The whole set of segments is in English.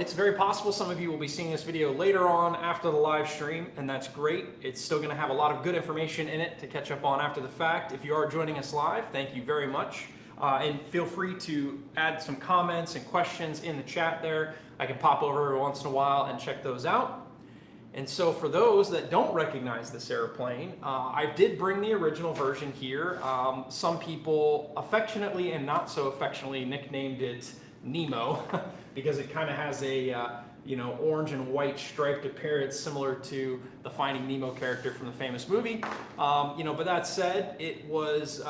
it's very possible some of you will be seeing this video later on after the live stream, and that's great. It's still going to have a lot of good information in it to catch up on after the fact. If you are joining us live, thank you very much. And feel free to add some comments and questions in the chat there. I can pop over every once in a while and check those out. And so for those that don't recognize this airplane, I did bring the original version here. Some people affectionately and not so affectionately nicknamed it Nemo because it kind of has a orange and white striped appearance similar to the Finding Nemo character from the famous movie. But that said, it was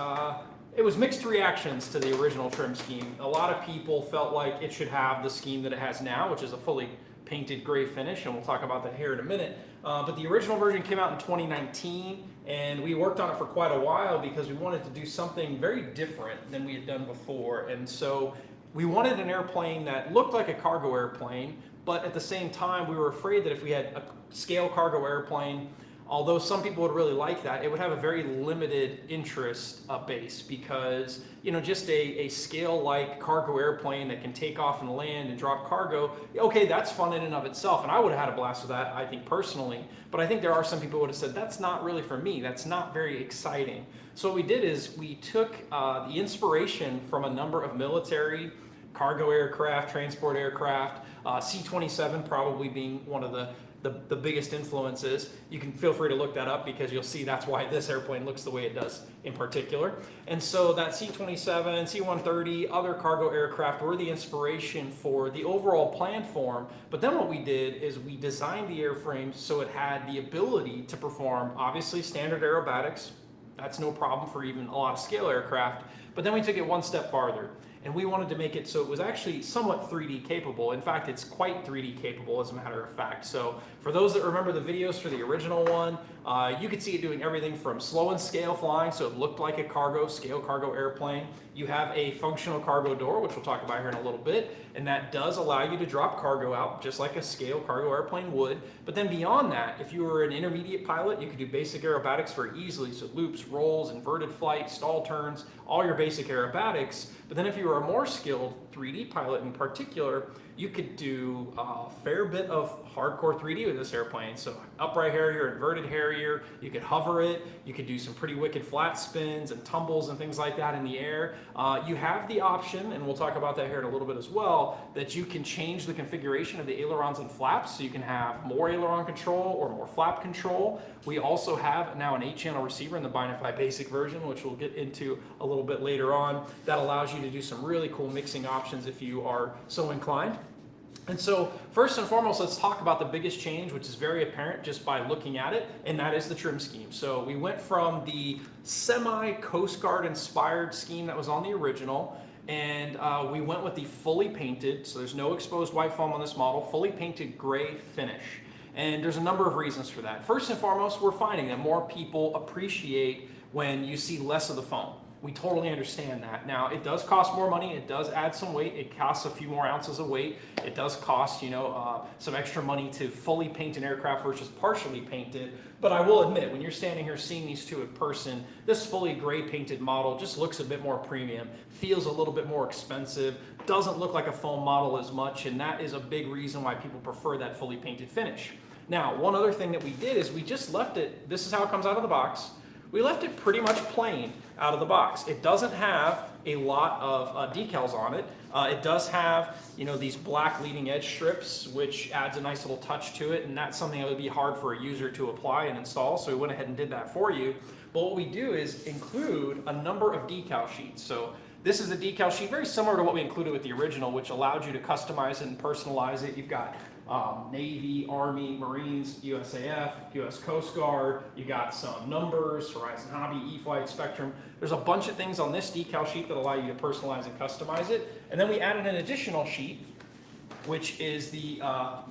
mixed reactions to the original trim scheme. A lot of people felt like it should have the scheme that it has now, which is a fully painted gray finish, and we'll talk about that here in a minute. But the original version came out in 2019, and we worked on it for quite a while because we wanted to do something very different than we had done before. And so we wanted an airplane that looked like a cargo airplane, but at the same time, we were afraid that if we had a scale cargo airplane, although some people would really like that, it would have a very limited interest base because, just a scale-like cargo airplane that can take off and land and drop cargo, okay, that's fun in and of itself, and I would have had a blast with that, I think, personally, but I think there are some people who would have said, that's not really for me, that's not very exciting. So what we did is we took the inspiration from a number of military cargo aircraft, transport aircraft, C-27 probably being one of the biggest influences. You can feel free to look that up because you'll see that's why this airplane looks the way it does in particular. And so that C-27, C-130, other cargo aircraft were the inspiration for the overall plan form. But then what we did is we designed the airframe so it had the ability to perform obviously standard aerobatics. That's no problem for even a lot of scale aircraft. But then we took it one step farther. And we wanted to make it so it was actually somewhat 3D capable. In fact, it's quite 3D capable as a matter of fact. So for those that remember the videos for the original one, you could see it doing everything from slow and scale flying, so it looked like a scale cargo airplane. You have a functional cargo door, which we'll talk about here in a little bit, and that does allow you to drop cargo out just like a scale cargo airplane would. But then beyond that, if you were an intermediate pilot, you could do basic aerobatics very easily, so loops, rolls, inverted flight, stall turns, all your basic aerobatics. But then if you were a more skilled 3D pilot in particular, you could do a fair bit of hardcore 3D with this airplane. So upright Harrier, inverted Harrier, you could hover it, you could do some pretty wicked flat spins and tumbles and things like that in the air. You have the option, and we'll talk about that here in a little bit as well, that you can change the configuration of the ailerons and flaps, so you can have more aileron control or more flap control. We also have now an 8-channel receiver in the Binify Basic version, which we'll get into a little bit later on. That allows you to do some really cool mixing options if you are so inclined. And so first and foremost, let's talk about the biggest change, which is very apparent just by looking at it, and that is the trim scheme. So we went from the semi-Coast Guard inspired scheme that was on the original, and we went with the fully painted, so there's no exposed white foam on this model, fully painted gray finish. And there's a number of reasons for that. First and foremost, we're finding that more people appreciate when you see less of the foam. We totally understand that. Now, it does cost more money. It does add some weight. It costs a few more ounces of weight. It does cost, some extra money to fully paint an aircraft versus partially painted. But I will admit, when you're standing here seeing these two in person, this fully gray painted model just looks a bit more premium, feels a little bit more expensive, doesn't look like a foam model as much, and that is a big reason why people prefer that fully painted finish. Now, one other thing that we did is we just left it, this is how it comes out of the box. We left it pretty much plain out of the box. It doesn't have a lot of decals on it. It does have, these black leading edge strips, which adds a nice little touch to it, and that's something that would be hard for a user to apply and install, so we went ahead and did that for you. But what we do is include a number of decal sheets. So this is a decal sheet very similar to what we included with the original, which allowed you to customize it and personalize it. You've got Navy, Army, Marines, USAF, US Coast Guard, you got some numbers, Horizon Hobby, E-flite, Spektrum. There's a bunch of things on this decal sheet that allow you to personalize and customize it. And then we added an additional sheet, which is the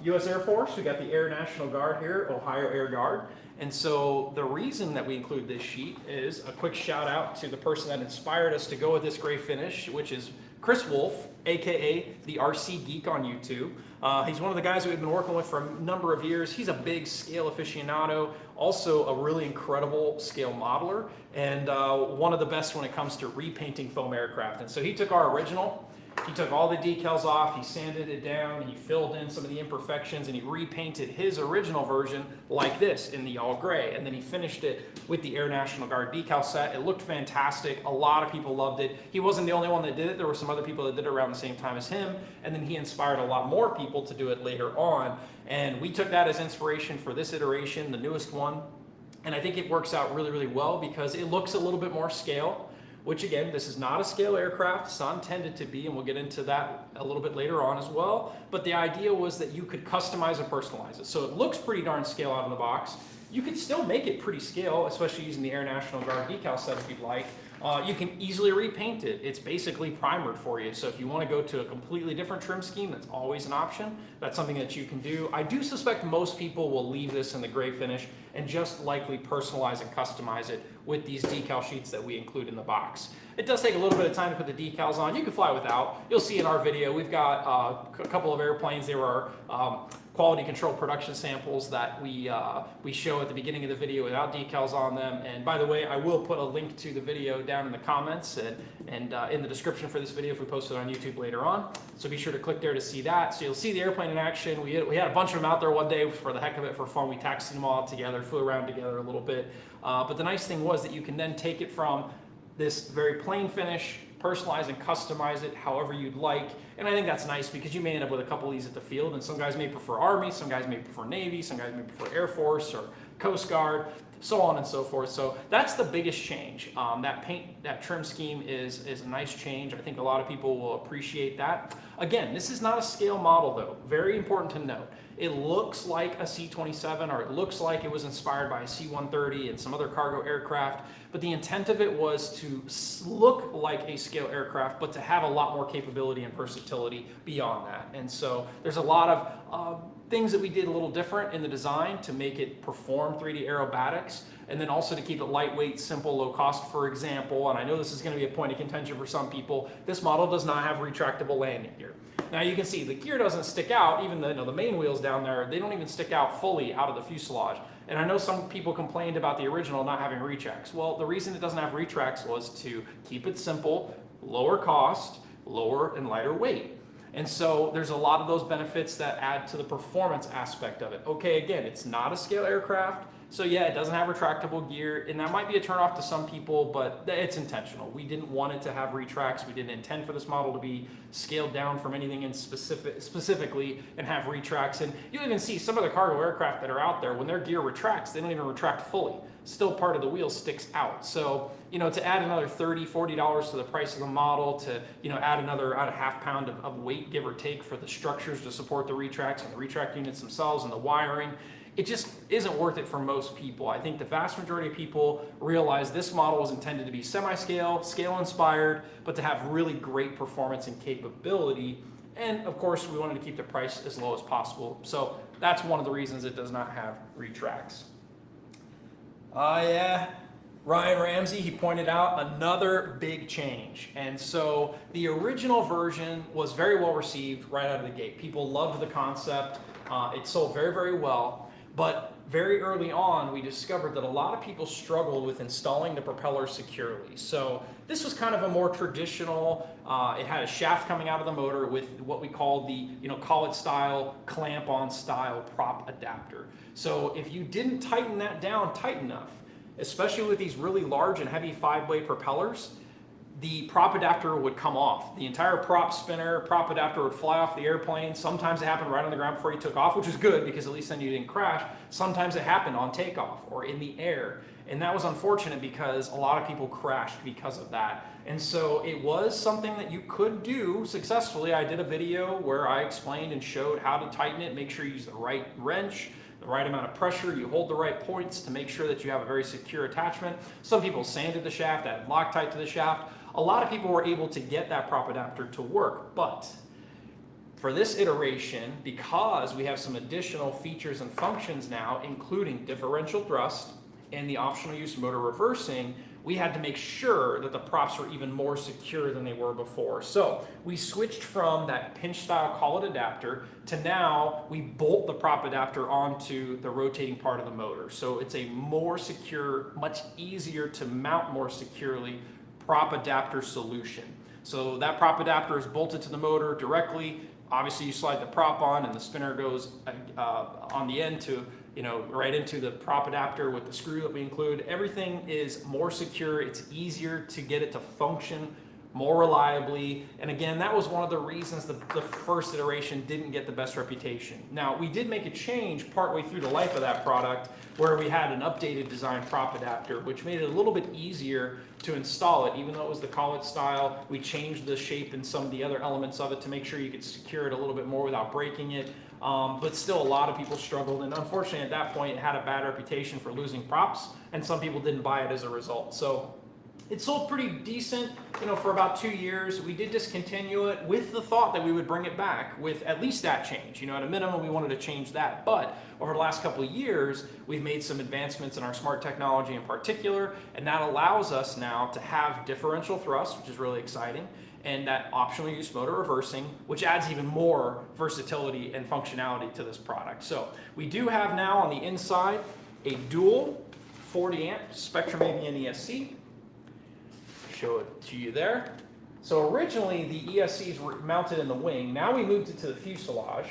US Air Force. We got the Air National Guard here, Ohio Air Guard. And so the reason that we include this sheet is a quick shout out to the person that inspired us to go with this gray finish, which is Chris Wolfe, aka the RC Geek on YouTube. He's one of the guys that we've been working with for a number of years. He's a big scale aficionado, also a really incredible scale modeler, and one of the best when it comes to repainting foam aircraft. And so he took our original He took all the decals off, he sanded it down, he filled in some of the imperfections, and he repainted his original version like this in the all gray. And then he finished it with the Air National Guard decal set. It looked fantastic. A lot of people loved it. He wasn't the only one that did it. There were some other people that did it around the same time as him. And then he inspired a lot more people to do it later on. And we took that as inspiration for this iteration, the newest one. And I think it works out really, really well because it looks a little bit more scale. Which again, this is not a scale aircraft, it's not intended to be, and we'll get into that a little bit later on as well. But the idea was that you could customize and personalize it. So it looks pretty darn scale out of the box. You could still make it pretty scale, especially using the Air National Guard decal set if you'd like. You can easily repaint it. It's basically primered for you. So if you want to go to a completely different trim scheme, that's always an option. That's something that you can do. I do suspect most people will leave this in the gray finish and just likely personalize and customize it with these decal sheets that we include in the box. It does take a little bit of time to put the decals on. You can fly without. You'll see in our video, we've got a couple of airplanes. They were quality control production samples that we show at the beginning of the video without decals on them. And by the way, I will put a link to the video down in the comments and in the description for this video if we post it on YouTube later on. So be sure to click there to see that. So you'll see the airplane in action. We had a bunch of them out there one day for the heck of it, for fun. We taxied them all together, flew around together a little bit. But the nice thing was that you can then take it from this very plain finish, personalize and customize it however you'd like. And I think that's nice because you may end up with a couple of these at the field, and some guys may prefer Army, some guys may prefer Navy, some guys may prefer Air Force or Coast Guard, so on and so forth. So that's the biggest change. That trim scheme is a nice change. I think a lot of people will appreciate that. Again, this is not a scale model though. Very important to note. It looks like a C-27 or it looks like it was inspired by a C-130 and some other cargo aircraft, but the intent of it was to look like a scale aircraft, but to have a lot more capability and versatility beyond that. And so there's a lot of things that we did a little different in the design to make it perform 3D aerobatics, and then also to keep it lightweight, simple, low cost. For example, and I know this is going to be a point of contention for some people, this model does not have retractable landing gear. Now you can see the gear doesn't stick out, even the main wheels down there, they don't even stick out fully out of the fuselage. And I know some people complained about the original not having retracts. Well, the reason it doesn't have retracts was to keep it simple, lower cost, lower and lighter weight. And so there's a lot of those benefits that add to the performance aspect of it. Okay, again, it's not a scale aircraft, so yeah, it doesn't have retractable gear, and that might be a turnoff to some people, but it's intentional. We didn't want it to have retracts. We didn't intend for this model to be scaled down from anything in specifically and have retracts. And you'll even see some of the cargo aircraft that are out there, when their gear retracts, they don't even retract fully. Still part of the wheel sticks out. So, to add another $30, $40 to the price of the model, to, add another half pound of weight, give or take, for the structures to support the retracts and the retract units themselves and the wiring, it just isn't worth it for most people. I think the vast majority of people realize this model was intended to be semi-scale, scale-inspired, but to have really great performance and capability. And of course, we wanted to keep the price as low as possible. So that's one of the reasons it does not have retracts. Yeah, Ryan Ramsey, he pointed out another big change. And so the original version was very well received right out of the gate. People loved the concept. It sold very, very well. But very early on, we discovered that a lot of people struggled with installing the propeller securely. So this was kind of a more traditional, it had a shaft coming out of the motor with what we call the, collet style, clamp on style prop adapter. So if you didn't tighten that down tight enough, especially with these really large and heavy 5-blade propellers, the prop adapter would come off. The entire prop spinner, prop adapter would fly off the airplane. Sometimes it happened right on the ground before you took off, which was good because at least then you didn't crash. Sometimes it happened on takeoff or in the air. And that was unfortunate because a lot of people crashed because of that. And so it was something that you could do successfully. I did a video where I explained and showed how to tighten it, make sure you use the right wrench, the right amount of pressure, you hold the right points to make sure that you have a very secure attachment. Some people sanded the shaft, added Loctite to the shaft. A lot of people were able to get that prop adapter to work, but for this iteration, because we have some additional features and functions now, including differential thrust and the optional use of motor reversing, we had to make sure that the props were even more secure than they were before. So we switched from that pinch style collet adapter to now we bolt the prop adapter onto the rotating part of the motor. So it's a more secure, much easier to mount more securely prop adapter solution. So that prop adapter is bolted to the motor directly. Obviously you slide the prop on and the spinner goes on the end to, right into the prop adapter with the screw that we include. Everything is more secure. It's easier to get it to function more reliably. And again, that was one of the reasons the first iteration didn't get the best reputation. Now, we did make a change partway through the life of that product where we had an updated design prop adapter, which made it a little bit easier to install it. Even though it was the collet style, we changed the shape and some of the other elements of it to make sure you could secure it a little bit more without breaking it. But still, a lot of people struggled, and unfortunately at that point it had a bad reputation for losing props, and some people didn't buy it as a result. So it sold pretty decent, for about 2 years. We did discontinue it with the thought that we would bring it back with at least that change. At a minimum, we wanted to change that. But over the last couple of years, we've made some advancements in our smart technology in particular, and that allows us now to have differential thrust, which is really exciting, and that optional use motor reversing, which adds even more versatility and functionality to this product. So we do have now on the inside a dual 40 amp Spektrum Avian ESC. Show it to you there. So originally the ESCs were mounted in the wing. Now we moved it to the fuselage.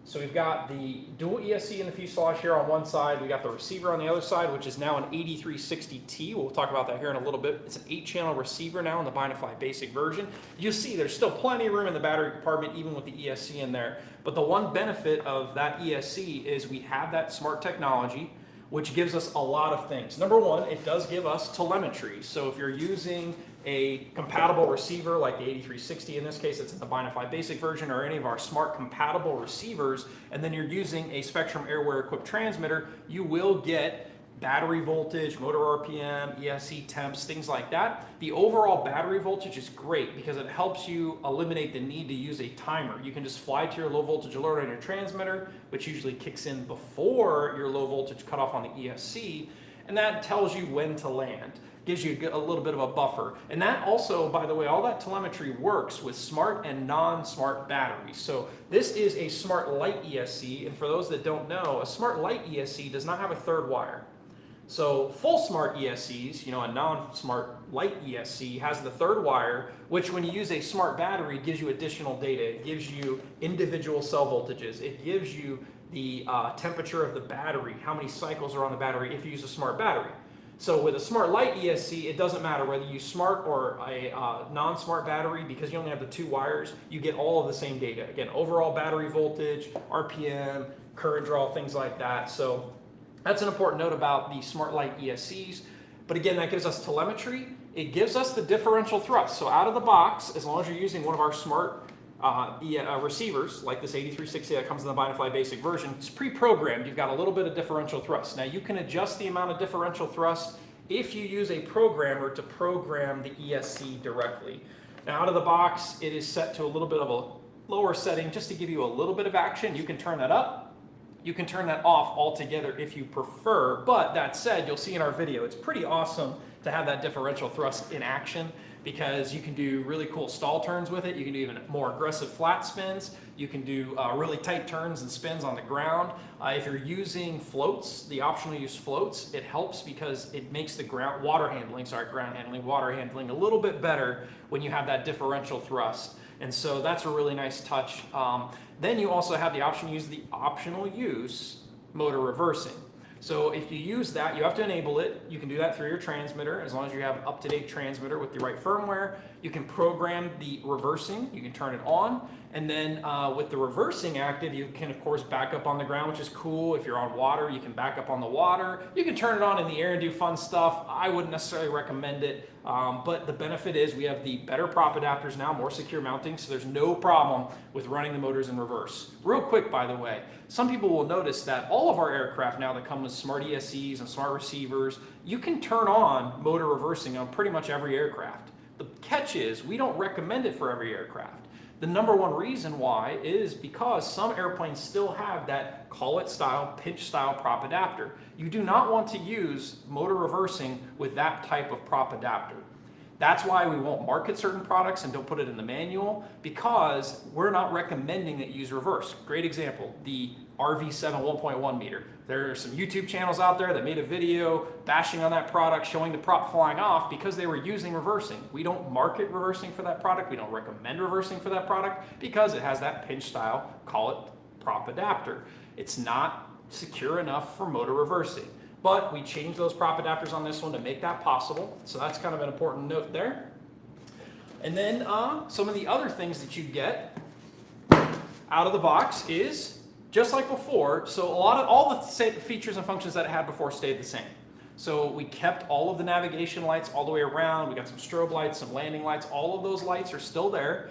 So we've got the dual ESC in the fuselage here on one side. We got the receiver on the other side, which is now an 8360T. We'll talk about that here in a little bit. It's an 8-channel receiver now in the Bindify basic version. You'll see there's still plenty of room in the battery compartment, even with the ESC in there. But the one benefit of that ESC is we have that smart technology, which gives us a lot of things. Number one, it does give us telemetry. So if you're using a compatible receiver like the 8360, in this case it's in the Bindify basic version, or any of our smart compatible receivers, and then you're using a Spektrum Airware equipped transmitter, you will get battery voltage, motor RPM, ESC temps, things like that. The overall battery voltage is great because it helps you eliminate the need to use a timer. You can just fly to your low voltage alert on your transmitter, which usually kicks in before your low voltage cutoff on the ESC, and that tells you when to land. Gives you a little bit of a buffer. And that also, by the way, all that telemetry works with smart and non-smart batteries. So this is a smart Lite ESC, and for those that don't know, a smart Lite ESC does not have a third wire. So full smart ESCs, a non-smart Lite ESC has the third wire, which when you use a smart battery gives you additional data. It gives you individual cell voltages. It gives you the temperature of the battery, how many cycles are on the battery if you use a smart battery. So with a smart Lite ESC, it doesn't matter whether you use smart or a non-smart battery, because you only have the 2 wires, you get all of the same data. Again, overall battery voltage, RPM, current draw, things like that. So that's an important note about the smart Lite ESCs. But again, that gives us telemetry. It gives us the differential thrust. So out of the box, as long as you're using one of our smart receivers, like this 8360 that comes in the Bindify basic version, it's pre-programmed. You've got a little bit of differential thrust. Now you can adjust the amount of differential thrust if you use a programmer to program the ESC directly. Now out of the box, it is set to a little bit of a lower setting just to give you a little bit of action. You can turn that up. You can turn that off altogether if you prefer. But that said, you'll see in our video, it's pretty awesome to have that differential thrust in action, because you can do really cool stall turns with it. You can do even more aggressive flat spins. You can do really tight turns and spins on the ground. If you're using floats, the optional use floats, it helps because it makes the water handling a little bit better when you have that differential thrust. And so that's a really nice touch. Then you also have the option to use the optional use motor reversing. So if you use that, you have to enable it. You can do that through your transmitter, as long as you have an up-to-date transmitter with the right firmware. You can program the reversing, you can turn it on, and then with the reversing active, you can of course back up on the ground, which is cool. If you're on water, you can back up on the water. You can turn it on in the air and do fun stuff. I wouldn't necessarily recommend it, but the benefit is we have the better prop adapters now, more secure mounting, so there's no problem with running the motors in reverse. Real quick, by the way, some people will notice that all of our aircraft now that come with smart ESCs and smart receivers, you can turn on motor reversing on pretty much every aircraft. The catch is we don't recommend it for every aircraft. The number one reason why is because some airplanes still have that collet style, pinch style prop adapter. You do not want to use motor reversing with that type of prop adapter. That's why we won't market certain products and don't put it in the manual, because we're not recommending that you use reverse. Great example, the RV7 1.1 meter. There are some YouTube channels out there that made a video bashing on that product, showing the prop flying off because they were using reversing. We don't market reversing for that product. We don't recommend reversing for that product because it has that pinch style, call it prop adapter. It's not secure enough for motor reversing. But we changed those prop adapters on this one to make that possible. So that's kind of an important note there. And then some of the other things that you get out of the box is just like before. So all the features and functions that it had before stayed the same. So we kept all of the navigation lights all the way around. We got some strobe lights, some landing lights. All of those lights are still there.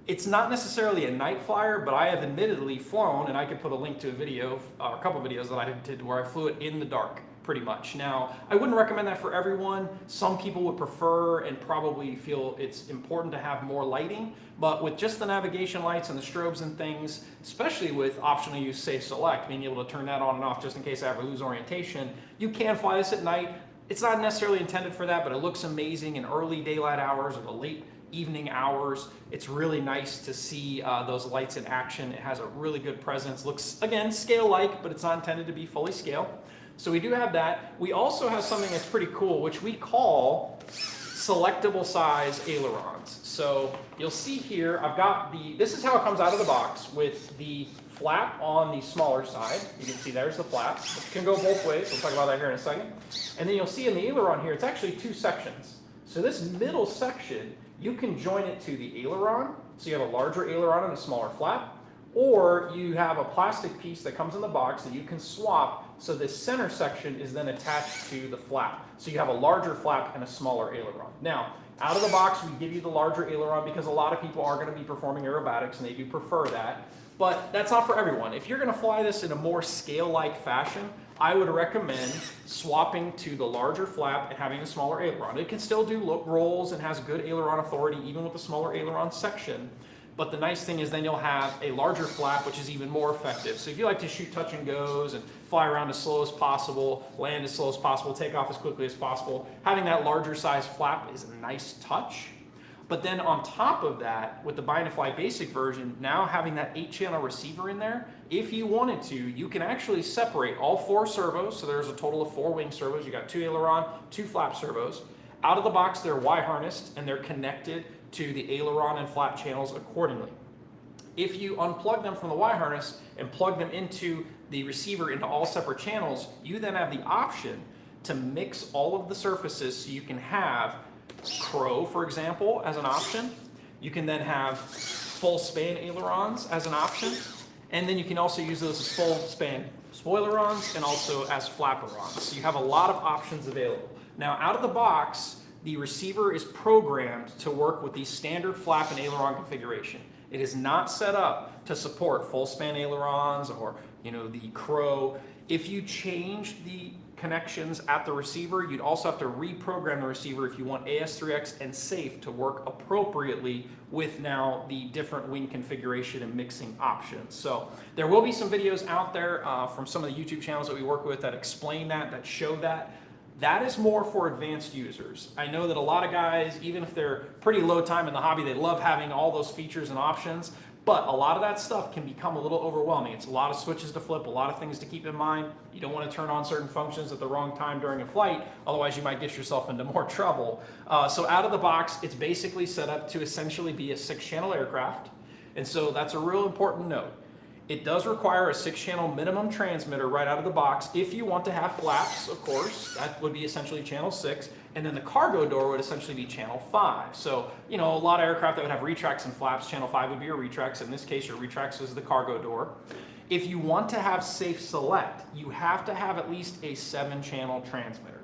It's not necessarily a night flyer, but I have admittedly flown, and I could put a link to a video, or a couple videos that I did where I flew it in the dark, pretty much. Now, I wouldn't recommend that for everyone. Some people would prefer and probably feel it's important to have more lighting, but with just the navigation lights and the strobes and things, especially with optional use safe select, being able to turn that on and off just in case I ever lose orientation, you can fly this at night. It's not necessarily intended for that, but it looks amazing in early daylight hours or the late evening hours. It's really nice to see those lights in action. It has a really good presence. Looks, again, scale-like, but it's not intended to be fully scale. So we do have that. We also have something that's pretty cool, which we call selectable size ailerons. So you'll see here, I've got this is how it comes out of the box with the flap on the smaller side. You can see there's the flap. It can go both ways. We'll talk about that here in a second. And then you'll see in the aileron here, it's actually two sections. So this middle section, you can join it to the aileron. So you have a larger aileron and a smaller flap. Or you have a plastic piece that comes in the box that you can swap, so this center section is then attached to the flap. So you have a larger flap and a smaller aileron. Now, out of the box, we give you the larger aileron because a lot of people are going to be performing aerobatics and they do prefer that. But that's not for everyone. If you're going to fly this in a more scale-like fashion, I would recommend swapping to the larger flap and having a smaller aileron. It can still do rolls and has good aileron authority even with the smaller aileron section. But the nice thing is then you'll have a larger flap, which is even more effective. So if you like to shoot touch and goes and fly around as slow as possible, land as slow as possible, take off as quickly as possible, having that larger size flap is a nice touch. But then on top of that, with the Bind and Fly basic version, now having that 8-channel receiver in there, if you wanted to, you can actually separate all 4 servos. So there's a total of 4 wing servos. You got 2 aileron, 2 flap servos. Out of the box, they're Y-harnessed and they're connected to the aileron and flap channels accordingly. If you unplug them from the Y-harness and plug them into the receiver into all separate channels, you then have the option to mix all of the surfaces so you can have crow, for example, as an option. You can then have full span ailerons as an option. And then you can also use those as full span spoilerons and also as flapperons. So you have a lot of options available. Now, out of the box, the receiver is programmed to work with the standard flap and aileron configuration. It is not set up to support full span ailerons or, the crow. If you change the connections at the receiver, you'd also have to reprogram the receiver if you want AS3X and safe to work appropriately with now the different wing configuration and mixing options. So there will be some videos out there from some of the YouTube channels that we work with that explain that show that. That is more for advanced users. I know that a lot of guys, even if they're pretty low time in the hobby, they love having all those features and options, but a lot of that stuff can become a little overwhelming. It's a lot of switches to flip, a lot of things to keep in mind. You don't want to turn on certain functions at the wrong time during a flight, otherwise you might get yourself into more trouble. So out of the box, it's basically set up to essentially be a 6-channel aircraft, and so that's a real important note. It does require a 6-channel minimum transmitter right out of the box. If you want to have flaps, of course, that would be essentially channel 6. And then the cargo door would essentially be channel 5. So, a lot of aircraft that would have retracts and flaps, channel 5 would be your retracts. In this case, your retracts is the cargo door. If you want to have safe select, you have to have at least a 7-channel transmitter.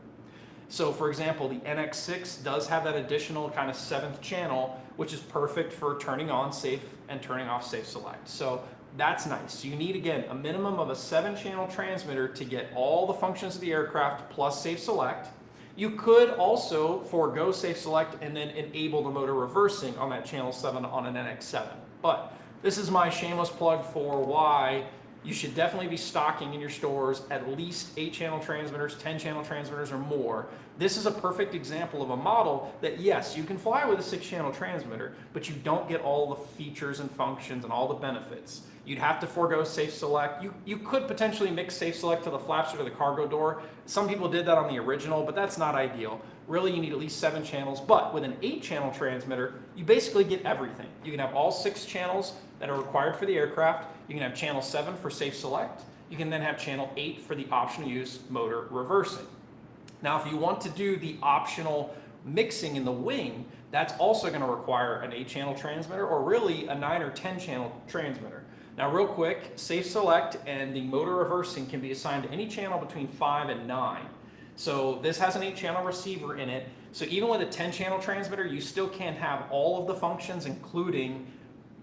So, for example, the NX6 does have that additional kind of 7th channel, which is perfect for turning on safe and turning off safe select. So that's nice. So you need, again, a minimum of a 7-channel transmitter to get all the functions of the aircraft plus safe select. You could also forego safe select and then enable the motor reversing on that channel 7 on an NX7. But this is my shameless plug for why you should definitely be stocking in your stores at least 8-channel transmitters, 10-channel transmitters or more. This is a perfect example of a model that, yes, you can fly with a 6-channel transmitter, but you don't get all the features and functions and all the benefits. You'd have to forego safe select. You could potentially mix safe select to the flaps or to the cargo door. Some people did that on the original, but that's not ideal. Really, you need at least 7 channels, but with an 8-channel transmitter, you basically get everything. You can have all 6 channels that are required for the aircraft. You can have channel 7 for safe select. You can then have channel 8 for the optional use motor reversing. Now, if you want to do the optional mixing in the wing, that's also going to require an 8-channel transmitter or really a 9 or 10-channel transmitter. Now, real quick, safe select and the motor reversing can be assigned to any channel between 5 and 9. So this has an 8-channel receiver in it. So even with a 10-channel transmitter, you still can't have all of the functions, including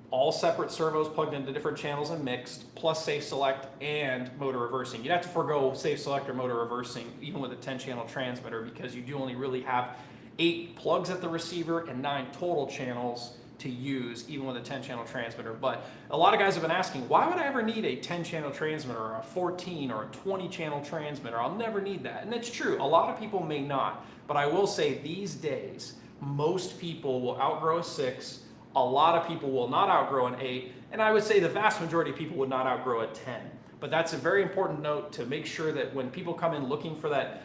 all separate servos plugged into different channels and mixed, plus safe select and motor reversing. You'd have to forego safe select or motor reversing even with a 10-channel transmitter because you do only really have 8 plugs at the receiver and 9 total channels to use even with a 10-channel transmitter. But a lot of guys have been asking, why would I ever need a 10-channel transmitter or a 14 or a 20-channel transmitter? I'll never need that. And that's true. A lot of people may not. But I will say these days, most people will outgrow a 6. A lot of people will not outgrow an 8. And I would say the vast majority of people would not outgrow a 10. But that's a very important note to make sure that when people come in looking for that,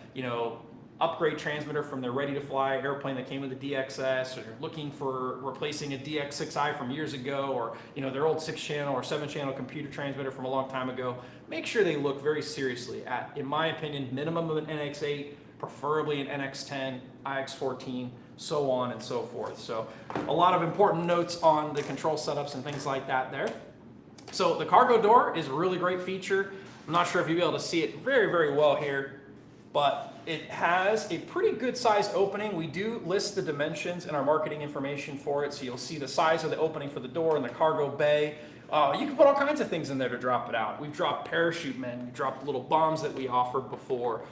upgrade transmitter from their ready-to-fly airplane that came with the DXS, or you're looking for replacing a DX6i from years ago, or their old 6-channel or 7-channel computer transmitter from a long time ago, make sure they look very seriously at, in my opinion, minimum of an NX8, preferably an NX10, IX14, so on and so forth. So a lot of important notes on the control setups and things like that there. So the cargo door is a really great feature. I'm not sure if you'll be able to see it very, very well here, but it has a pretty good sized opening. We do list the dimensions in our marketing information for it, so you'll see the size of the opening for the door and the cargo bay. You can put all kinds of things in there to drop it out. We've dropped parachute men, we've dropped little bombs that we offered before.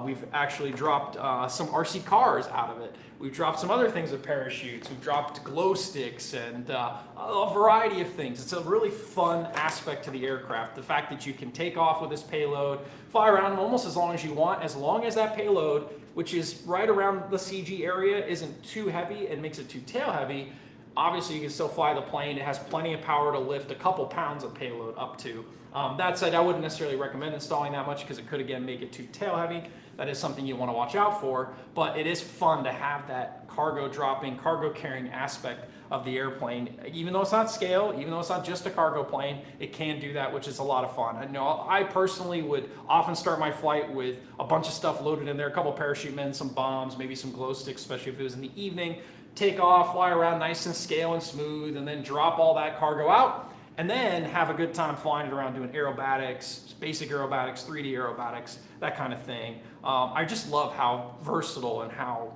We've actually dropped some RC cars out of it. We've dropped some other things with parachutes. We've dropped glow sticks and a variety of things. It's a really fun aspect to the aircraft. The fact that you can take off with this payload, fly around almost as long as you want, as long as that payload, which is right around the CG area, isn't too heavy and makes it too tail heavy. Obviously, you can still fly the plane. It has plenty of power to lift a couple pounds of payload up to. That said, I wouldn't necessarily recommend installing that much because it could, again, make it too tail heavy. That is something you want to watch out for, but it is fun to have that cargo dropping, cargo carrying aspect of the airplane. Even though it's not scale, even though it's not just a cargo plane, it can do that, which is a lot of fun. I personally would often start my flight with a bunch of stuff loaded in there, a couple parachute men, some bombs, maybe some glow sticks, especially if it was in the evening. Take off, fly around nice and scale and smooth, and then drop all that cargo out, and then have a good time flying it around doing aerobatics, basic aerobatics, 3D aerobatics, that kind of thing. I just love how versatile and how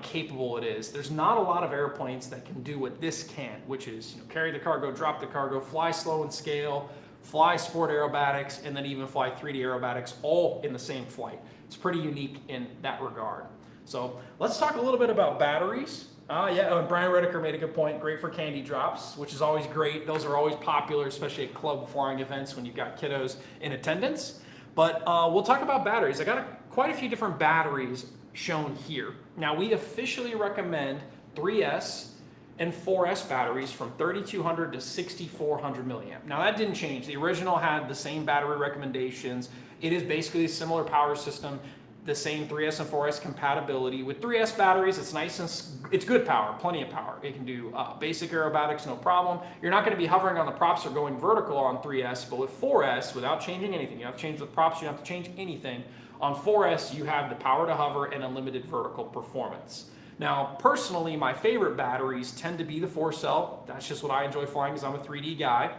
capable it is. There's not a lot of airplanes that can do what this can, which is carry the cargo, drop the cargo, fly slow and scale, fly sport aerobatics, and then even fly 3D aerobatics all in the same flight. It's pretty unique in that regard. So let's talk a little bit about batteries. And Brian Redeker made a good point. Great for candy drops, which is always great. Those are always popular, especially at club flying events when you've got kiddos in attendance. But we'll talk about batteries. I got quite a few different batteries shown here. Now, we officially recommend 3S and 4S batteries from 3200 to 6400 milliamp. Now, that didn't change. The original had the same battery recommendations. It is basically a similar power system, the same 3S and 4S compatibility. With 3S batteries, it's nice and it's good power, plenty of power. It can do basic aerobatics, no problem. You're not going to be hovering on the props or going vertical on 3S, but with 4S, without changing anything, you don't have to change the props, you don't have to change anything. On 4S, you have the power to hover and unlimited vertical performance. Now, personally, my favorite batteries tend to be the 4-cell. That's just what I enjoy flying because I'm a 3D guy.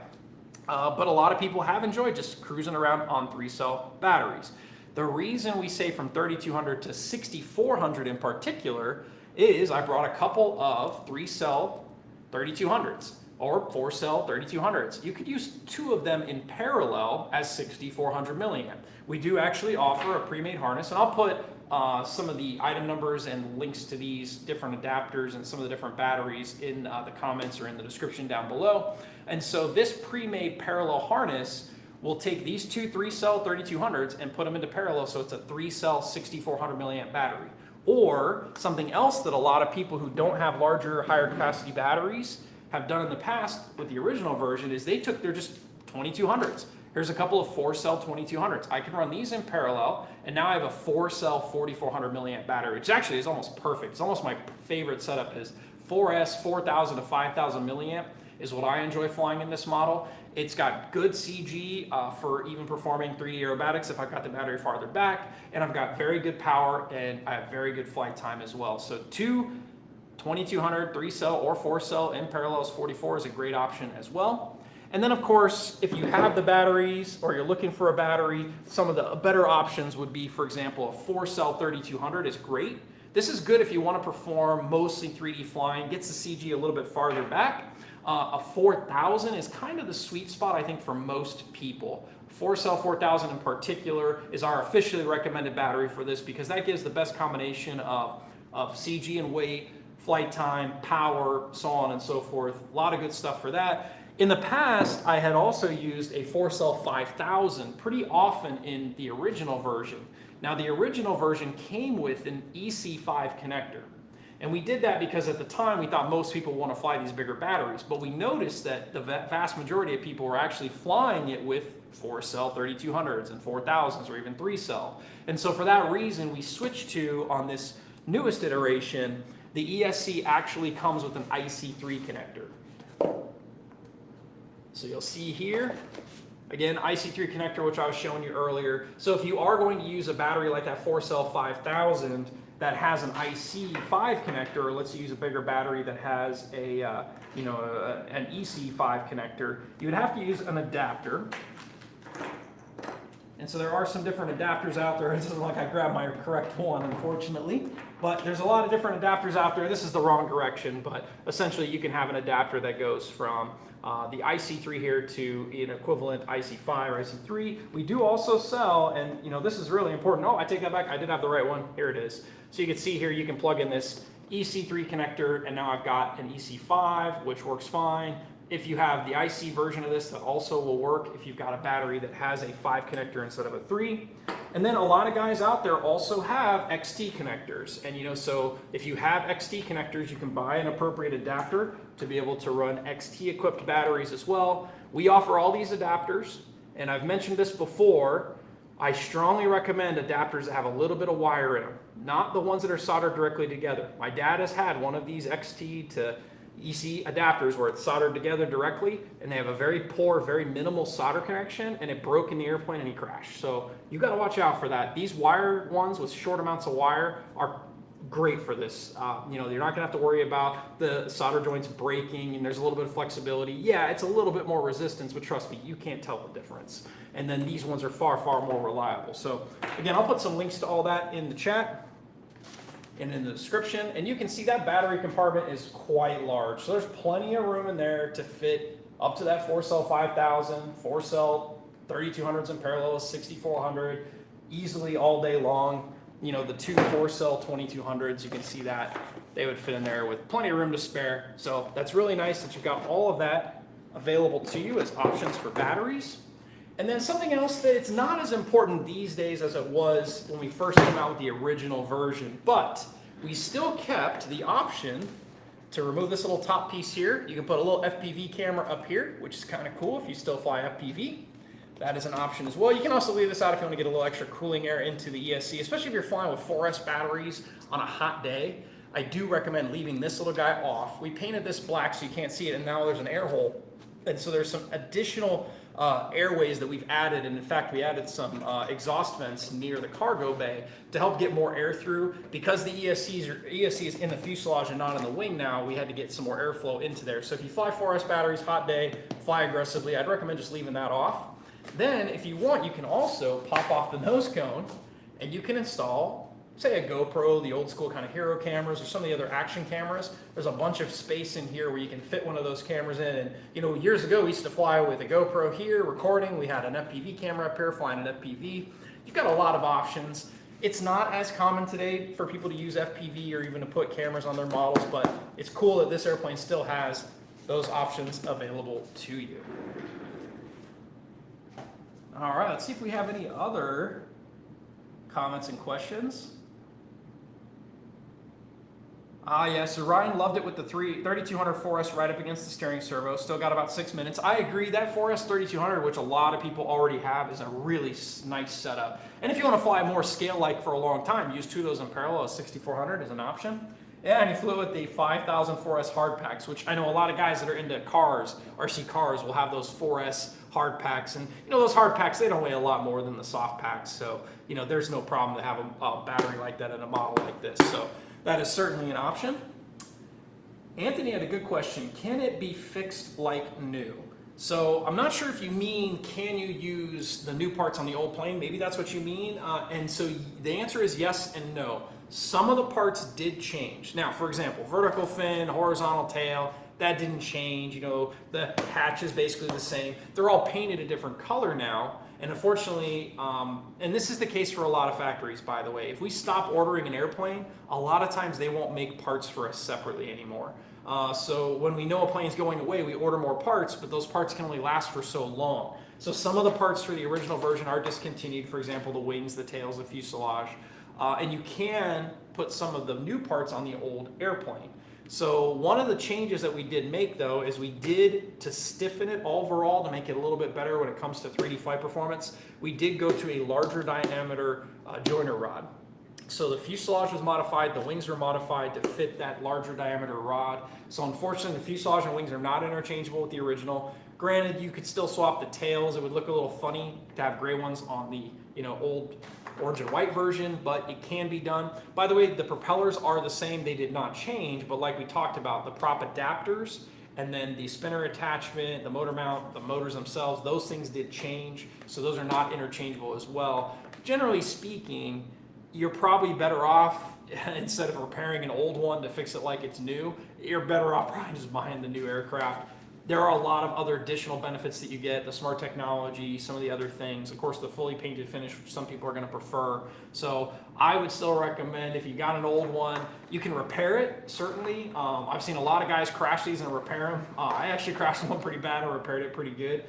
But a lot of people have enjoyed just cruising around on 3-cell batteries. The reason we say from 3200 to 6400 in particular is I brought a couple of 3-cell 3200s or 4-cell 3200s. You could use 2 of them in parallel as 6400 milliamp. We do actually offer a pre-made harness, and I'll put some of the item numbers and links to these different adapters and some of the different batteries in the comments or in the description down below. And so this pre-made parallel harness we'll take these two 3-cell 3200s and put them into parallel, so it's a 3-cell 6400 milliamp battery. Or something else that a lot of people who don't have larger, higher capacity batteries have done in the past with the original version is they took their just 2200s. Here's a couple of 4-cell 2200s. I can run these in parallel, and now I have a 4-cell 4400 milliamp battery, which actually is almost perfect. It's almost my favorite setup. Is 4S 4000 to 5000 milliamp is what I enjoy flying in this model. It's got good CG for even performing 3D aerobatics if I've got the battery farther back, and I've got very good power, and I have very good flight time as well. So two 2200 3-cell or 4-cell in parallels 44 is a great option as well. And then, of course, if you have the batteries or you're looking for a battery, some of the better options would be, for example, a 4-cell 3200 is great. This is good if you want to perform mostly 3D flying, gets the CG a little bit farther back. A 4000 is kind of the sweet spot, I think, for most people. 4-cell 4000 in particular is our officially recommended battery for this because that gives the best combination of CG and weight, flight time, power, so on and so forth. A lot of good stuff for that. In the past, I had also used a 4-cell 5000 pretty often in the original version. Now, the original version came with an EC-5 connector. And we did that because at the time we thought most people want to fly these bigger batteries, but we noticed that the vast majority of people were actually flying it with 4-cell 3200s and 4000s or even 3-cell. And so for that reason, we switched to, on this newest iteration, the ESC actually comes with an IC3 connector. So you'll see here, again, IC3 connector, which I was showing you earlier. So if you are going to use a battery like that 4-cell 5000 that has an IC5 connector, or let's use a bigger battery that has a, an EC5 connector, you would have to use an adapter. And so there are some different adapters out there. It isn't like I grabbed my correct one, unfortunately. But there's a lot of different adapters out there. This is the wrong direction, but essentially you can have an adapter that goes from the IC3 here to an equivalent IC5 or IC3. We do also sell, and this is really important. Oh, I take that back. I did have the right one. Here it is. So you can see here, you can plug in this EC3 connector, and now I've got an EC5, which works fine. If you have the IC version of this, that also will work if you've got a battery that has a 5 connector instead of a 3. And then a lot of guys out there also have XT connectors. And so if you have XT connectors, you can buy an appropriate adapter to be able to run XT equipped batteries as well. We offer all these adapters, and I've mentioned this before. I strongly recommend adapters that have a little bit of wire in them, not the ones that are soldered directly together. My dad has had one of these XT to EC adapters where it's soldered together directly, and they have a very poor, very minimal solder connection, and it broke in the airplane and he crashed. So you got to watch out for that. These wired ones with short amounts of wire are great for this. You're not gonna have to worry about the solder joints breaking, and there's a little bit of flexibility. Yeah, it's a little bit more resistance, but trust me, you can't tell the difference. And then these ones are far, far more reliable. So again, I'll put some links to all that in the chat and in the description, and you can see that battery compartment is quite large. So there's plenty of room in there to fit up to that 4-cell 5000, 4-cell 3200s in parallel, 6400, easily all day long. The two 4-cell 2200s, you can see that they would fit in there with plenty of room to spare. So that's really nice that you've got all of that available to you as options for batteries. And then something else that it's not as important these days as it was when we first came out with the original version, but we still kept the option to remove this little top piece here. You can put a little FPV camera up here, which is kind of cool if you still fly FPV. That is an option as well. You can also leave this out if you want to get a little extra cooling air into the ESC, especially if you're flying with 4S batteries on a hot day. I do recommend leaving this little guy off. We painted this black so you can't see it, and now there's an air hole. And so there's some additional airways that we've added, and in fact we added some exhaust vents near the cargo bay to help get more air through. Because the ESC is in the fuselage and not in the wing now, we had to get some more airflow into there. So if you fly 4S batteries, hot day, fly aggressively, I'd recommend just leaving that off. Then if you want, you can also pop off the nose cone and you can install, say, a GoPro, the old school kind of hero cameras, or some of the other action cameras. There's a bunch of space in here where you can fit one of those cameras in. And years ago we used to fly with a GoPro here recording. We had an FPV camera up here flying an FPV. You've got a lot of options. It's not as common today for people to use FPV or even to put cameras on their models, but it's cool that this airplane still has those options available to you. All right, let's see if we have any other comments and questions. Yeah, so Ryan loved it with the 3200 4S right up against the steering servo. Still got about 6 minutes. I agree, that 4S 3200, which a lot of people already have, is a really nice setup. And if you want to fly more scale-like for a long time, use two of those in parallel. A 6400 is an option. Yeah, and he flew with the 5000 4S hard packs, which I know a lot of guys that are into cars, RC cars, will have those 4S hard packs. And you know, those hard packs, they don't weigh a lot more than the soft packs. So, you know, there's no problem to have a battery like that in a model like this. So that is certainly an option. Anthony had a good question. Can it be fixed like new? So I'm not sure if you mean, can you use the new parts on the old plane? Maybe that's what you mean. And so the answer is yes and no. Some of the parts did change. Now, for example, vertical fin, horizontal tail, that didn't change. You know, the hatch is basically the same. They're all painted a different color now. And unfortunately, and this is the case for a lot of factories, by the way, if we stop ordering an airplane, a lot of times they won't make parts for us separately anymore. So when we know a plane's going away, we order more parts, but those parts can only last for so long. So some of the parts for the original version are discontinued, for example, the wings, the tails, the fuselage. And you can put some of the new parts on the old airplane. So one of the changes that we did make, though, is we did, to stiffen it overall, to make it a little bit better when it comes to 3D flight performance, we did go to a larger diameter joiner rod. So the fuselage was modified, the wings were modified to fit that larger diameter rod. So unfortunately, the fuselage and wings are not interchangeable with the original. Granted, you could still swap the tails. It would look a little funny to have gray ones on the, you know, old orange and white version, but it can be done. By the way, the propellers are the same. They did not change, but like we talked about, the prop adapters and then the spinner attachment, the motor mount, the motors themselves, those things did change. So those are not interchangeable as well. Generally speaking, you're probably better off, instead of repairing an old one to fix it like it's new, you're better off probably just buying the new aircraft. There are a lot of other additional benefits that you get, the smart technology, some of the other things. Of course, the fully painted finish, which some people are going to prefer. So I would still recommend, if you got an old one, you can repair it, certainly. I've seen a lot of guys crash these and repair them. I actually crashed one pretty bad and repaired it pretty good.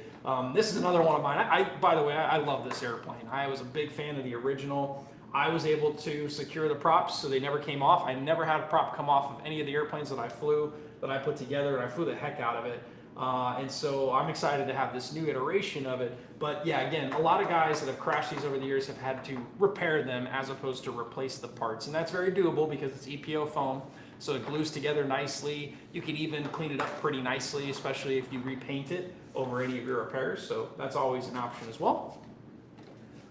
This is another one of mine. By the way, I love this airplane. I was a big fan of the original. I was able to secure the props so they never came off. I never had a prop come off of any of the airplanes that I flew, that I put together, and I flew the heck out of it. And so I'm excited to have this new iteration of it. But yeah, again, a lot of guys that have crashed these over the years have had to repair them as opposed to replace the parts. And that's very doable because it's EPO foam, so it glues together nicely. You can even clean it up pretty nicely, especially if you repaint it over any of your repairs. So that's always an option as well.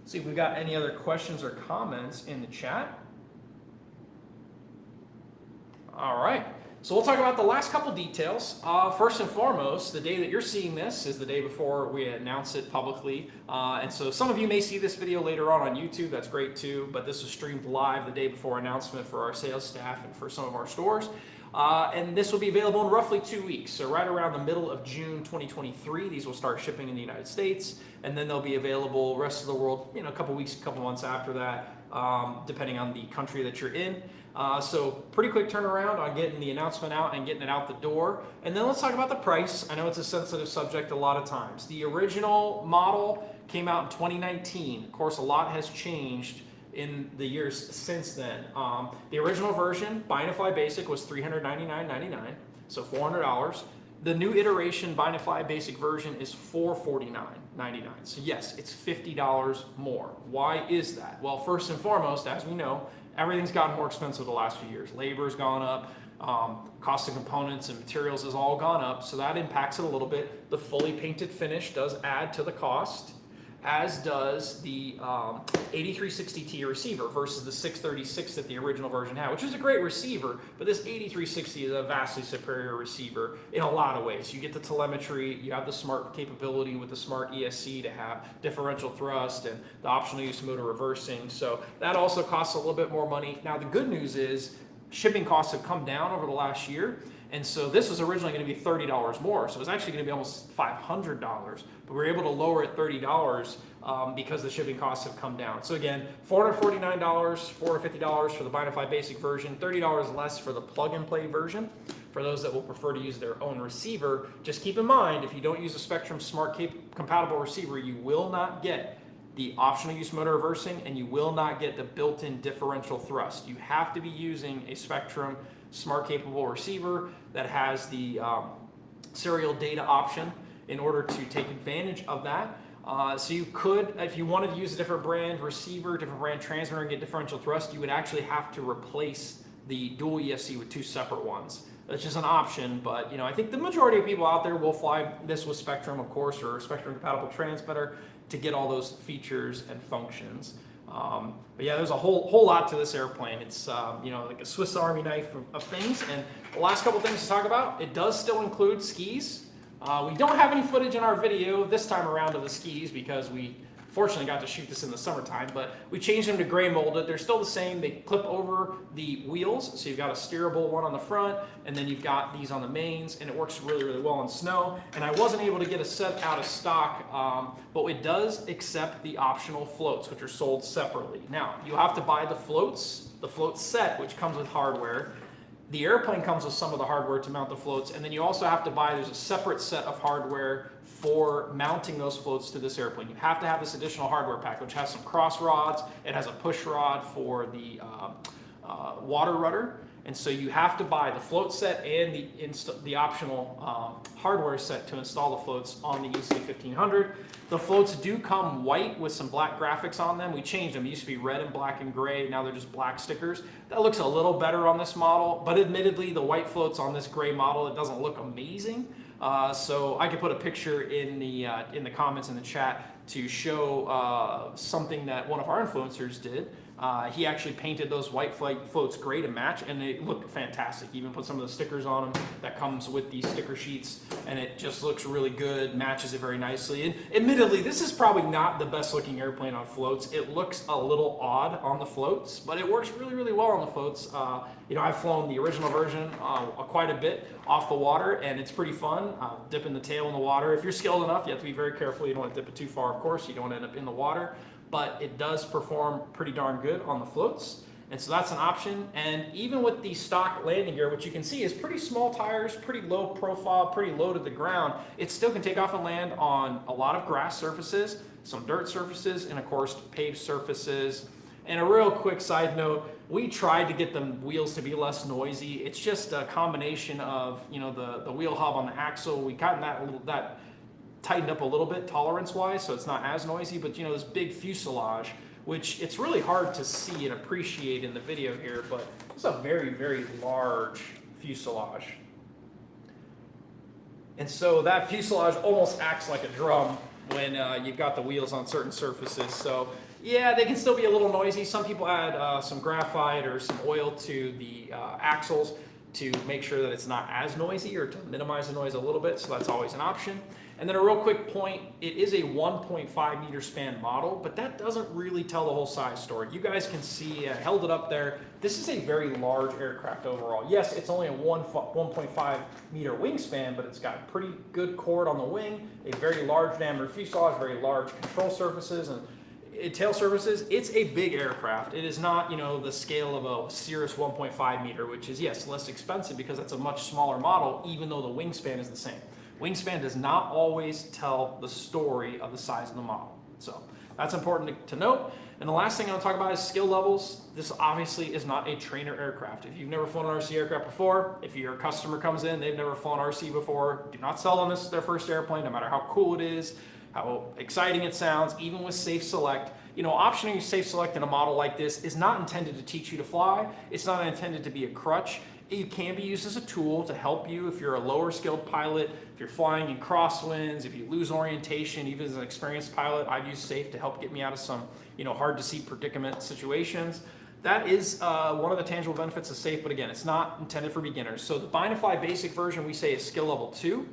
See if we've got any other questions or comments in the chat. All right. So we'll talk about the last couple details. First and foremost, the day that you're seeing this is the day before we announce it publicly. And so some of you may see this video later on YouTube. That's great too. But this was streamed live the day before announcement for our sales staff and for some of our stores. And this will be available in roughly 2 weeks. So right around the middle of June 2023, these will start shipping in the United States. And then they'll be available rest of the world, you know, a couple weeks, a couple months after that, depending on the country that you're in. So pretty quick turnaround on getting the announcement out and getting it out the door. And then let's talk about the price. I know it's a sensitive subject a lot of times. The original model came out in 2019. Of course, a lot has changed in the years since then. The original version, Buy and Fly Basic, was $399.99, so $400. The new iteration, Buy and Fly Basic version, is $449.99. So yes, it's $50 more. Why is that? Well, first and foremost, as we know, everything's gotten more expensive the last few years. Labor's gone up, cost of components and materials has all gone up, so that impacts it a little bit. The fully painted finish does add to the cost, as does the 8360T receiver versus the 636 that the original version had, which is a great receiver, but this 8360 is a vastly superior receiver in a lot of ways. You get the telemetry, you have the smart capability with the smart ESC to have differential thrust and the optional use motor reversing, so that also costs a little bit more money. Now the good news is shipping costs have come down over the last year. And so this was originally going to be $30 more. So it was actually going to be almost $500, but we were able to lower it $30 because the shipping costs have come down. So again, $449, $450 for the Buy and Fly Basic version, $30 less for the plug and play version. for those that will prefer to use their own receiver, just keep in mind, if you don't use a Spektrum Smart compatible receiver, you will not get the optional use motor reversing, and you will not get the built-in differential thrust. You have to be using a Spektrum Smart capable receiver that has the serial data option in order to take advantage of that. So you could, if you wanted to use a different brand receiver, different brand transmitter, and get differential thrust, you would actually have to replace the dual ESC with 2 separate ones. That's just an option, but I think the majority of people out there will fly this with Spektrum, of course, or Spektrum compatible transmitter to get all those features and functions. But yeah, there's a whole lot to this airplane. It's like a Swiss Army knife of things. And the last couple things to talk about, it does still include skis. We don't have any footage in our video this time around of the skis because we fortunately got to shoot this in the summertime, but we changed them to gray molded. They're still the same. They clip over the wheels, so you've got a steerable one on the front, and then you've got these on the mains, and it works really, really well in snow. And I wasn't able to get a set out of stock, but it does accept the optional floats, which are sold separately. Now, you have to buy the float set, which comes with hardware. The airplane comes with some of the hardware to mount the floats, and then you also have to buy, there's a separate set of hardware for mounting those floats to this airplane. You have to have this additional hardware pack, which has some cross rods. It has a push rod for the water rudder. And so you have to buy the float set and the optional hardware set to install the floats on the EC-1500. The floats do come white with some black graphics on them. We changed them. It used to be red and black and gray. Now they're just black stickers. That looks a little better on this model, but admittedly the white floats on this gray model, it doesn't look amazing. So I could put a picture in the comments in the chat to show something that one of our influencers did. He actually painted those white floats gray to match, and they look fantastic. He even put some of the stickers on them that comes with these sticker sheets, and it just looks really good, matches it very nicely. And admittedly, this is probably not the best looking airplane on floats. It looks a little odd on the floats, but it works really, really well on the floats. I've flown the original version quite a bit off the water, and it's pretty fun, dipping the tail in the water. If you're skilled enough, you have to be very careful. You don't want to dip it too far, of course. You don't want to end up in the water. But it does perform pretty darn good on the floats. And so that's an option. And even with the stock landing gear, which you can see is pretty small tires, pretty low profile, pretty low to the ground, it still can take off and land on a lot of grass surfaces, some dirt surfaces, and of course paved surfaces. And a real quick side note, we tried to get the wheels to be less noisy. It's just a combination of the wheel hub on the axle. We got that tightened up a little bit tolerance-wise, so it's not as noisy, but this big fuselage, which it's really hard to see and appreciate in the video here, but it's a very, very large fuselage. And so that fuselage almost acts like a drum when you've got the wheels on certain surfaces. So yeah, they can still be a little noisy. Some people add some graphite or some oil to the axles to make sure that it's not as noisy or to minimize the noise a little bit, so that's always an option. And then a real quick point, it is a 1.5 meter span model, but that doesn't really tell the whole size story. You guys can see, I held it up there. This is a very large aircraft overall. Yes, it's only a 1.5 meter wingspan, but it's got pretty good chord on the wing, a very large diameter fuselage, very large control surfaces, and tail surfaces. It's a big aircraft. It is not, the scale of a Cirrus 1.5 meter, which is, yes, less expensive because it's a much smaller model, even though the wingspan is the same. Wingspan does not always tell the story of the size of the model. So that's important to note. And the last thing I'll talk about is skill levels. This obviously is not a trainer aircraft. If you've never flown an RC aircraft before, if your customer comes in, they've never flown RC before, do not sell them this as their first airplane, no matter how cool it is, how exciting it sounds, even with Safe Select. Optioning Safe Select in a model like this is not intended to teach you to fly. It's not intended to be a crutch. It can be used as a tool to help you if you're a lower skilled pilot, if you're flying in crosswinds, if you lose orientation. Even as an experienced pilot, I've used Safe to help get me out of some hard to see predicament situations. That is one of the tangible benefits of Safe, but again, it's not intended for beginners. So the Bind and Fly basic version we say is skill level 2.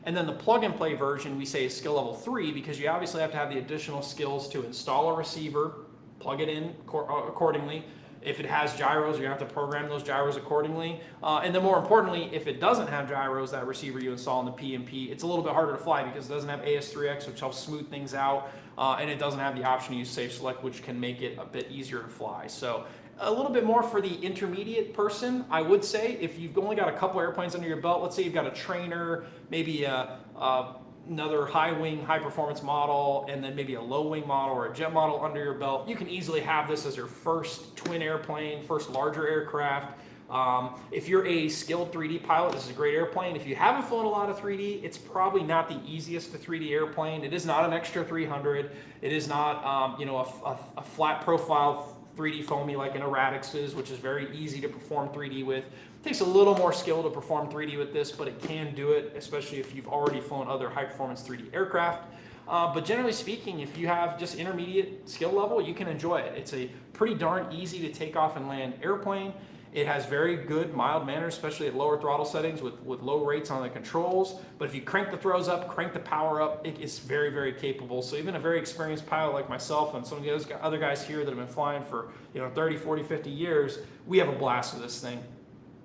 And then the plug and play version we say is skill level 3, because you obviously have to have the additional skills to install a receiver, plug it in accordingly. If it has gyros, you have to program those gyros accordingly. And then more importantly, if it doesn't have gyros, that receiver you install in the P&P, it's a little bit harder to fly because it doesn't have AS3X, which helps smooth things out. And it doesn't have the option to use Safe Select, which can make it a bit easier to fly. So A little bit more for the intermediate person, I would say. If you've only got a couple airplanes under your belt, let's say you've got a trainer, maybe another high wing, high performance model, and then maybe a low wing model or a jet model under your belt, you can easily have this as your first twin airplane, first larger aircraft. If you're a skilled 3D pilot, this is a great airplane. If you haven't flown a lot of 3D, it's probably not the easiest to 3D airplane. It is not an extra 300. It is not a flat profile 3D foamy like an Erratix is, which is very easy to perform 3D with. It takes a little more skill to perform 3D with this, but it can do it, especially if you've already flown other high performance 3D aircraft. But generally speaking, if you have just intermediate skill level, you can enjoy it. It's a pretty darn easy to take off and land airplane. It has very good mild manners, especially at lower throttle settings with low rates on the controls. But if you crank the throws up, crank the power up, it's very, very capable. So even a very experienced pilot like myself and some of the other guys here that have been flying for 30, 40, 50 years, we have a blast with this thing.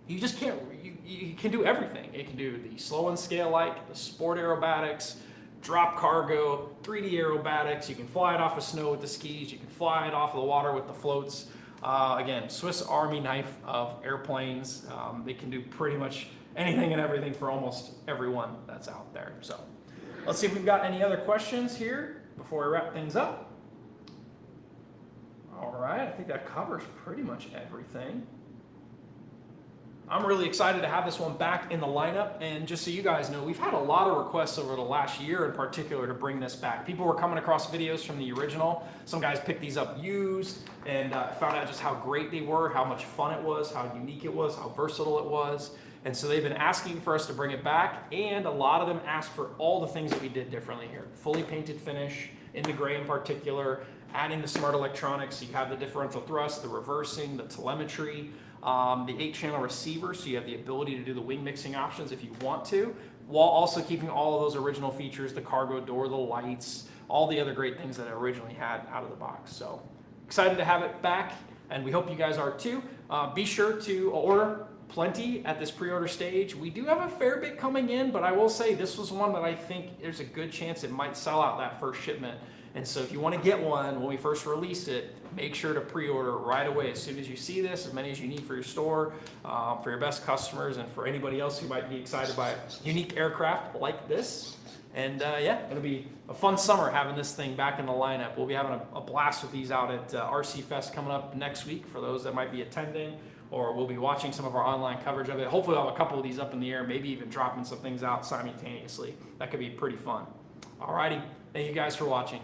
You just can't, you can do everything. It can do the slow and scale like, the sport aerobatics, drop cargo, 3D aerobatics. You can fly it off of snow with the skis. You can fly it off of the water with the floats. Again, Swiss Army knife of airplanes. They can do pretty much anything and everything for almost everyone that's out there. So let's see if we've got any other questions here before we wrap things up. All right, I think that covers pretty much everything. I'm really excited to have this one back in the lineup, and just so you guys know, we've had a lot of requests over the last year in particular to bring this back. People were coming across videos from the original. Some guys picked these up used and found out just how great they were, how much fun it was, how unique it was, how versatile it was. And so they've been asking for us to bring it back, and a lot of them asked for all the things that we did differently here. Fully painted finish, in the gray in particular, adding the smart electronics. So you have the differential thrust, the reversing, the telemetry, the 8-channel receiver, so you have the ability to do the wing mixing options if you want to, while also keeping all of those original features, the cargo door, the lights, all the other great things that it originally had out of the box. So excited to have it back, and we hope you guys are too. Be sure to order plenty at this pre-order stage. We do have a fair bit coming in, but I will say this was one that I think there's a good chance it might sell out that first shipment. And so if you want to get one when we first release it, make sure to pre-order right away as soon as you see this, as many as you need for your store, for your best customers, and for anybody else who might be excited by a unique aircraft like this. And yeah, it'll be a fun summer having this thing back in the lineup. We'll be having a blast with these out at RC Fest coming up next week for those that might be attending, or we'll be watching some of our online coverage of it. Hopefully I'll have a couple of these up in the air, maybe even dropping some things out simultaneously. That could be pretty fun. Alrighty, thank you guys for watching.